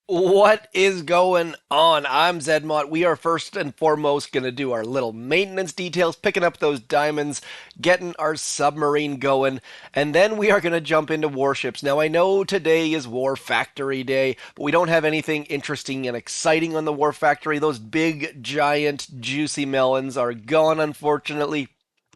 What is going on? I'm ZMOT. We are first and foremost going to do our little maintenance details, picking up those diamonds, getting our submarine going, and then we are going to jump into warships. Now, I know today is War Factory Day, but we don't have anything interesting and exciting on the War Factory. Those big, giant, juicy melons are gone, unfortunately.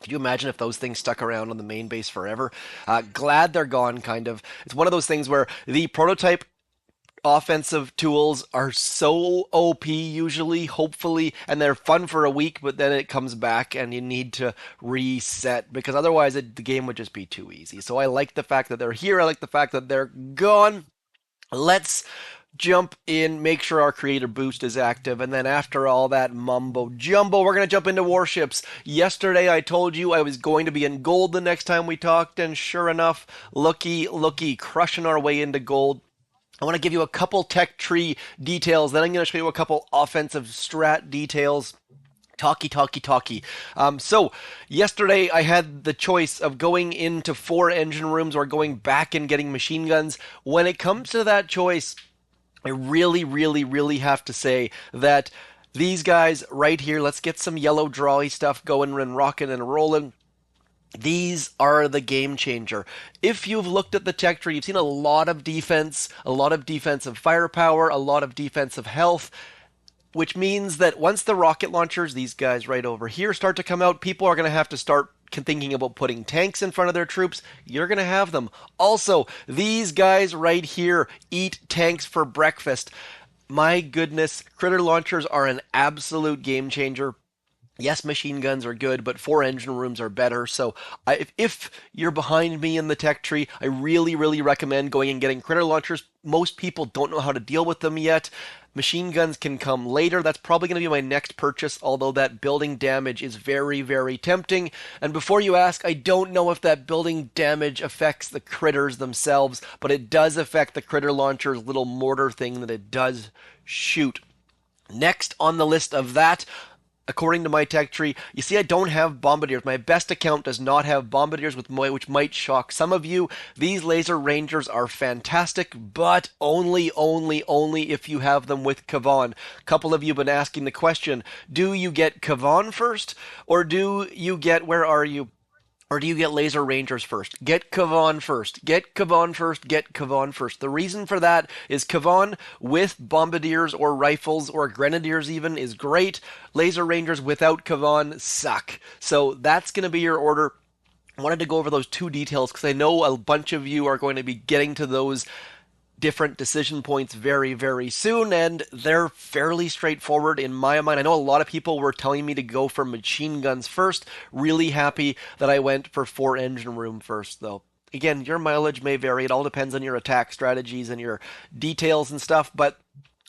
Could you imagine if those things stuck around on the main base forever? Glad they're gone, kind of. It's one of those things where the prototype offensive tools are so OP usually, hopefully, and they're fun for a week, but then it comes back and you need to reset because otherwise the game would just be too easy. So I like the fact that they're here. I like the fact that they're gone. Let's jump in, make sure our creator boost is active, and then after all that mumbo jumbo, we're going to jump into warships. Yesterday I told you I was going to be in gold the next time we talked, and sure enough, looky, crushing our way into gold. I want to give you a couple tech tree details, then I'm going to show you a couple offensive strat details. Talky. So, yesterday I had the choice of going into 4 engine rooms or going back and getting machine guns. When it comes to that choice, I really have to say that these guys right here, let's get some yellow drawy stuff going and rocking and rolling. These are the game changer. If you've looked at the tech tree, you've seen a lot of defense, a lot of defensive firepower, a lot of defensive health, which means that once the rocket launchers, these guys right over here, start to come out, people are going to have to start thinking about putting tanks in front of their troops. You're going to have them. Also, these guys right here eat tanks for breakfast. My goodness, critter launchers are an absolute game changer. Yes, machine guns are good, but 4 engine rooms are better. So if you're behind me in the tech tree, I really recommend going and getting critter launchers. Most people don't know how to deal with them yet. Machine guns can come later. That's probably going to be my next purchase, although that building damage is very tempting. And before you ask, I don't know if that building damage affects the critters themselves, but it does affect the critter launcher's little mortar thing that it does shoot. Next on the list of that, according to my tech tree, you see I don't have Bombardiers. My best account does not have Bombardiers, which might shock some of you. These Laser Rangers are fantastic, but only if you have them with Kavan. A couple of you have been asking the question, do you get Kavan first, or do you get, where are you? Or do you get Laser Rangers first? Get Kavan first. Get Kavan first. Get Kavan first. The reason for that is Kavan with Bombardiers or rifles or Grenadiers even is great. Laser Rangers without Kavan suck. So that's going to be your order. I wanted to go over those 2 details because I know a bunch of you are going to be getting to those different decision points very soon, and they're fairly straightforward in my mind. I know a lot of people were telling me to go for machine guns first. Really happy that I went for 4 engine room first, though. Again, your mileage may vary. It all depends on your attack strategies and your details and stuff, but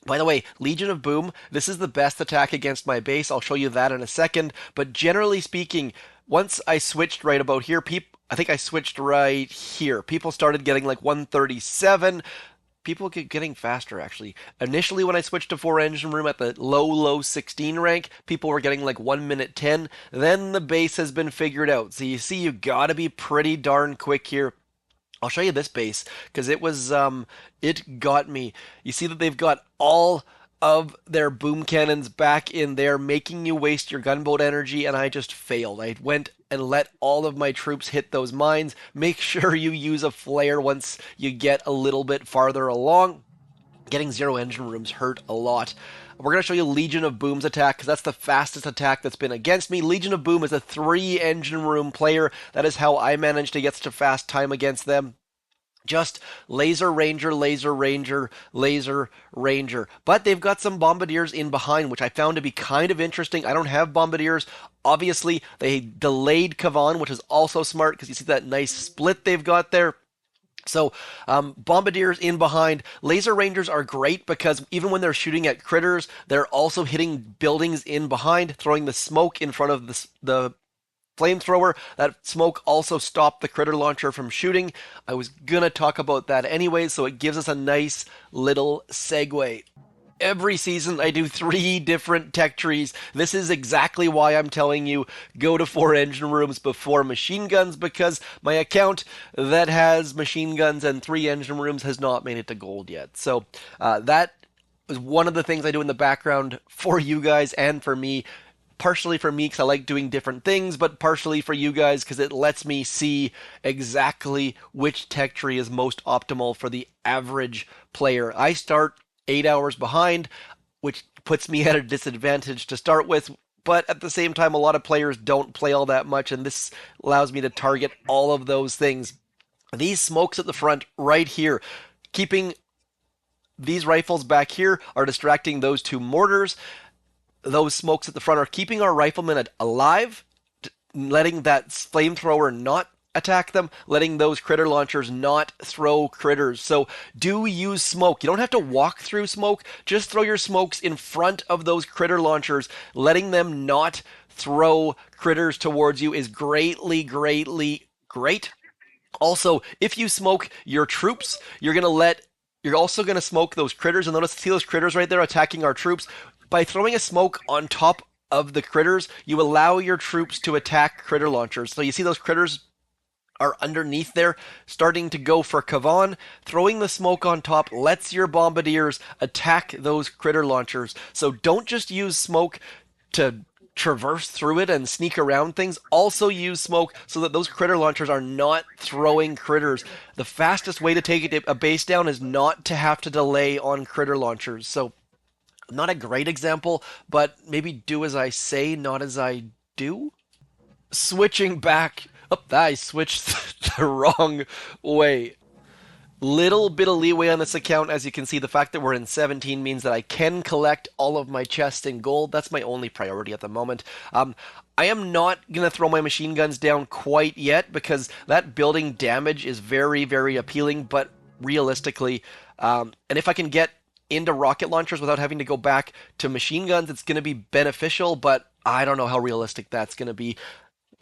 by the way, Legion of Boom, this is the best attack against my base. I'll show you that in a second, but generally speaking, once I switched right about here, I think I switched right here. People started getting like 137. People keep getting faster, actually. Initially, when I switched to 4 engine room at the low 16 rank, people were getting like 1 minute 10. Then the base has been figured out. So you see, you gotta be pretty darn quick here. I'll show you this base, because it got me. You see that they've got all of their boom cannons back in there, making you waste your gunboat energy, and I just failed. I went and let all of my troops hit those mines. Make sure you use a flare once you get a little bit farther along. Getting 0 engine rooms hurt a lot. We're going to show you Legion of Boom's attack, because that's the fastest attack that's been against me. Legion of Boom is a 3 engine room player. That is how I managed to get such a fast time against them. Just Laser Ranger. But they've got some Bombardiers in behind, which I found to be kind of interesting. I don't have Bombardiers. Obviously, they delayed Kavan, which is also smart, because you see that nice split they've got there. So, Bombardiers in behind. Laser Rangers are great because even when they're shooting at critters, they're also hitting buildings in behind, throwing the smoke in front of the flamethrower. That smoke also stopped the critter launcher from shooting. I was gonna talk about that anyway, so it gives us a nice little segue. Every season, I do 3 different tech trees. This is exactly why I'm telling you go to 4 engine rooms before machine guns, because my account that has machine guns and 3 engine rooms has not made it to gold yet. So that is one of the things I do in the background for you guys and for me. Partially for me because I like doing different things, but partially for you guys because it lets me see exactly which tech tree is most optimal for the average player. I start 8 hours behind, which puts me at a disadvantage to start with. But at the same time, a lot of players don't play all that much, and this allows me to target all of those things. These smokes at the front right here, keeping these rifles back here are distracting those 2 mortars. Those smokes at the front are keeping our riflemen alive, letting that flamethrower not attack them, letting those critter launchers not throw critters. So do use smoke. You don't have to walk through smoke, just throw your smokes in front of those critter launchers. Letting them not throw critters towards you is greatly, greatly great. Also, if you smoke your troops, you're also going to smoke those critters. And see those critters right there attacking our troops. By throwing a smoke on top of the critters, you allow your troops to attack critter launchers. So you see those critters are underneath there, starting to go for Kavan. Throwing the smoke on top lets your bombardiers attack those critter launchers. So don't just use smoke to traverse through it and sneak around things. Also use smoke so that those critter launchers are not throwing critters. The fastest way to take a base down is not to have to delay on critter launchers. So not a great example, but maybe do as I say, not as I do. Switching back. Oh, I switched the wrong way. Little bit of leeway on this account. As you can see, the fact that we're in 17 means that I can collect all of my chests in gold. That's my only priority at the moment. I am not going to throw my machine guns down quite yet because that building damage is very, very appealing, but realistically, and if I can get into rocket launchers without having to go back to machine guns, it's going to be beneficial, but I don't know how realistic that's going to be.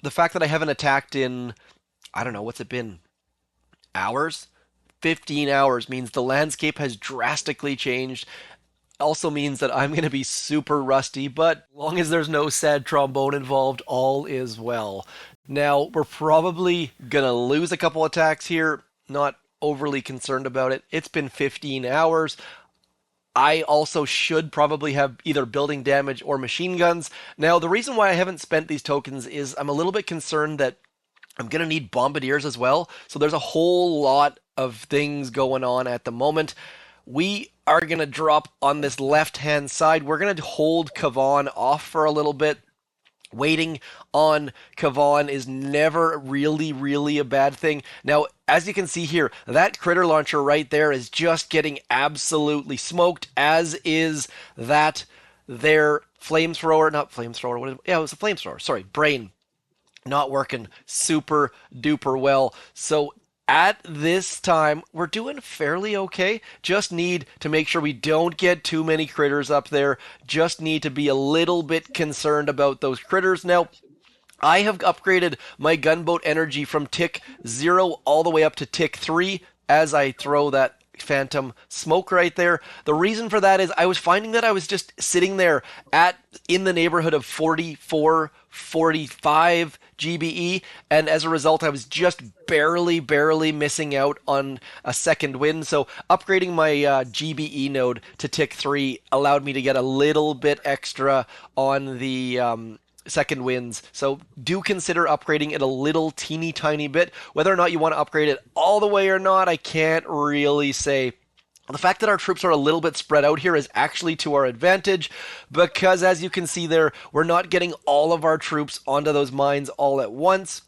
The fact that I haven't attacked in, I don't know, what's it been? Hours? 15 hours means the landscape has drastically changed. Also means that I'm going to be super rusty, but as long as there's no sad trombone involved, all is well. Now, we're probably going to lose a couple attacks here. Not overly concerned about it. It's been 15 hours. I also should probably have either building damage or machine guns. Now, the reason why I haven't spent these tokens is I'm a little bit concerned that I'm going to need Bombardiers as well. So there's a whole lot of things going on at the moment. We are going to drop on this left-hand side. We're going to hold Kavan off for a little bit. Waiting on Kavan is never really a bad thing. Now, as you can see here, that critter launcher right there is just getting absolutely smoked, as is that their flamethrower, not flamethrower, yeah, it was a flamethrower, sorry, brain, not working super duper well. So at this time, we're doing fairly okay. Just need to make sure we don't get too many critters up there. Just need to be a little bit concerned about those critters. Now, I have upgraded my gunboat energy from tick 0 all the way up to tick 3 as I throw that phantom smoke right there. The reason for that is I was finding that I was just sitting there in the neighborhood of 44, 45 GBE, and as a result I was just barely missing out on a second win. So upgrading my GBE node to tick 3 allowed me to get a little bit extra on the second wins. So do consider upgrading it a little teeny tiny bit. Whether or not you want to upgrade it all the way or not, I can't really say. The fact that our troops are a little bit spread out here is actually to our advantage, because as you can see there, we're not getting all of our troops onto those mines all at once.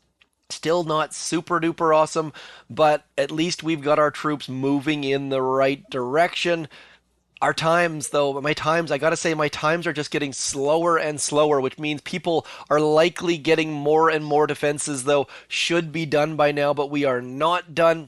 Still not super duper awesome, but at least we've got our troops moving in the right direction. Our times, though, I gotta say, my times are just getting slower and slower, which means people are likely getting more and more defenses, though, should be done by now, but we are not done.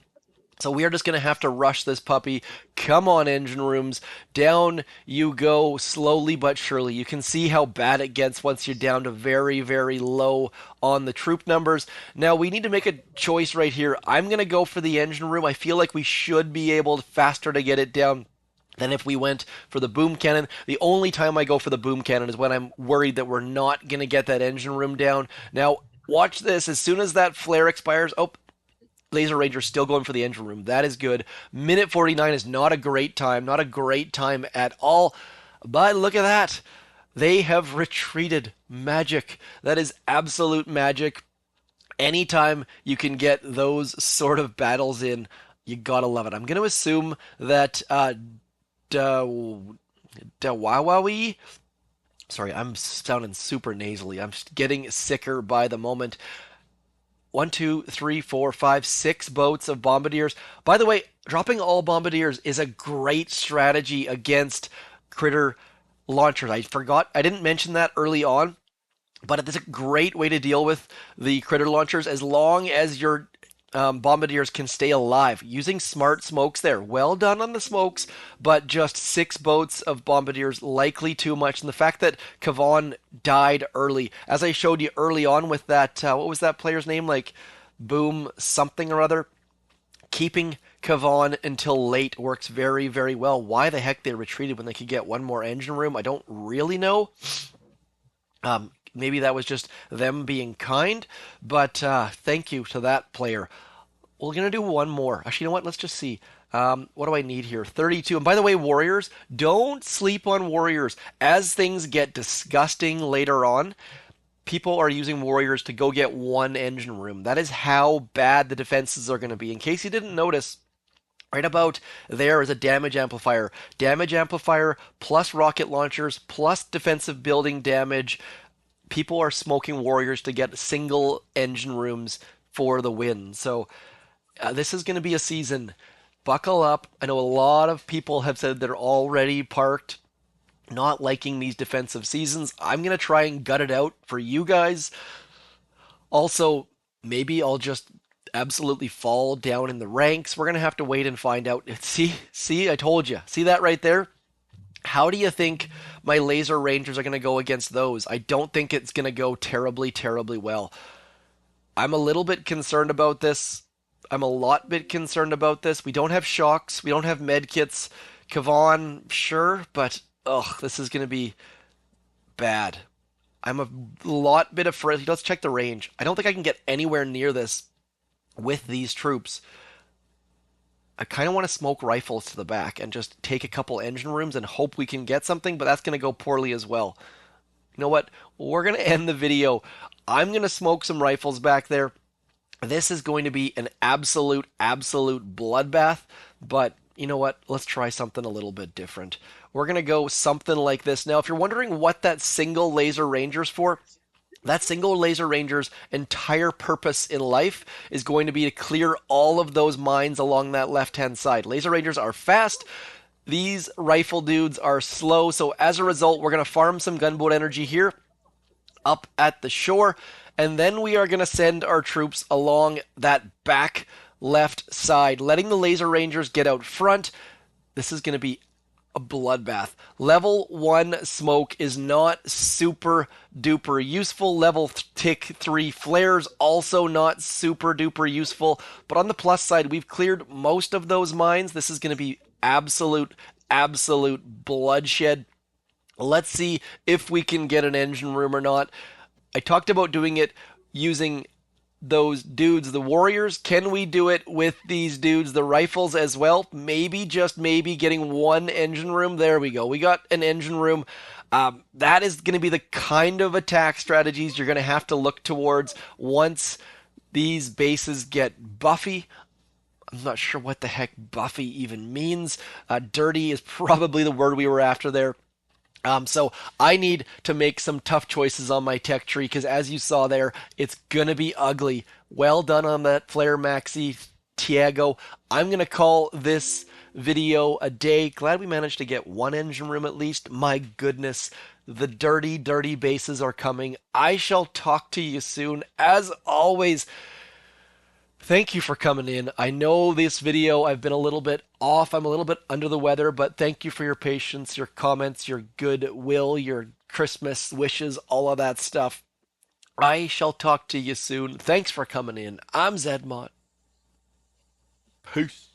So we are just going to have to rush this puppy. Come on, engine rooms. Down you go, slowly but surely. You can see how bad it gets once you're down to very low on the troop numbers. Now, we need to make a choice right here. I'm going to go for the engine room. I feel like we should be able faster to get it down. Then if we went for the boom cannon, the only time I go for the boom cannon is when I'm worried that we're not going to get that engine room down. Now, watch this. As soon as that flare expires, oh, Laser Ranger's still going for the engine room. That is good. Minute 49 is not a great time. Not a great time at all. But look at that. They have retreated. Magic. That is absolute magic. Anytime you can get those sort of battles in, you gotta love it. I'm going to assume that Dawawawi. Sorry, I'm sounding super nasally. I'm just getting sicker by the moment. One, two, three, four, five, six boats of Bombardiers. By the way, dropping all Bombardiers is a great strategy against critter launchers. I didn't mention that early on, but it's a great way to deal with the critter launchers as long as your bombardiers can stay alive. Using smart smokes there. Well done on the smokes, but just six boats of bombardiers likely too much. And the fact that Kavan died early, as I showed you early on with that, what was that player's name? Like Boom something or other. Keeping Kavan until late works very, very well. Why the heck they retreated when they could get one more engine room, I don't really know. Maybe that was just them being kind, but thank you to that player. We're going to do one more. Actually, you know what? Let's just see. What do I need here? 32. And by the way, Warriors, don't sleep on Warriors. As things get disgusting later on, people are using Warriors to go get one engine room. That is how bad the defenses are going to be. In case you didn't notice, right about there is a damage amplifier. Damage amplifier plus rocket launchers plus defensive building damage. People are smoking Warriors to get single engine rooms for the win. So this is going to be a season. Buckle up. I know a lot of people have said they're already parked, not liking these defensive seasons. I'm going to try and gut it out for you guys. Also, maybe I'll just absolutely fall down in the ranks. We're going to have to wait and find out. See, I told you. See that right there? How do you think my Laser Rangers are going to go against those? I don't think it's going to go terribly, terribly well. I'm a little bit concerned about this. I'm a lot bit concerned about this. We don't have shocks. We don't have medkits. Kavan, sure, but this is going to be bad. I'm a lot bit afraid. Let's check the range. I don't think I can get anywhere near this with these troops. I kind of want to smoke rifles to the back and just take a couple engine rooms and hope we can get something, but that's going to go poorly as well. You know what? We're going to end the video. I'm going to smoke some rifles back there. This is going to be an absolute, absolute bloodbath, but you know what? Let's try something a little bit different. We're going to go something like this. Now, if you're wondering what that single Laser Ranger's for, that single Laser Ranger's entire purpose in life is going to be to clear all of those mines along that left-hand side. Laser Rangers are fast. These rifle dudes are slow. So as a result, we're going to farm some gunboat energy here up at the shore. And then we are going to send our troops along that back left side, letting the Laser Rangers get out front. This is going to be a bloodbath. Level 1 smoke is not super duper useful. Level tick 3 flares also not super duper useful. But on the plus side, we've cleared most of those mines. This is going to be absolute bloodshed. Let's see if we can get an engine room or not. I talked about doing it using those dudes, the Warriors. Can we do it with these dudes, the rifles as well? Maybe, just maybe, getting one engine room. There we go. We got an engine room. That is going to be the kind of attack strategies you're going to have to look towards once these bases get buffy. I'm not sure what the heck buffy even means. Dirty is probably the word we were after there. So I need to make some tough choices on my tech tree because as you saw there, it's going to be ugly. Well done on that Flare Maxi, Tiago. I'm going to call this video a day. Glad we managed to get one engine room at least. My goodness, the dirty bases are coming. I shall talk to you soon. As always, thank you for coming in. I know this video, I've been a little bit off. I'm a little bit under the weather, but thank you for your patience, your comments, your goodwill, your Christmas wishes, all of that stuff. I shall talk to you soon. Thanks for coming in. I'm ZMOT. Peace.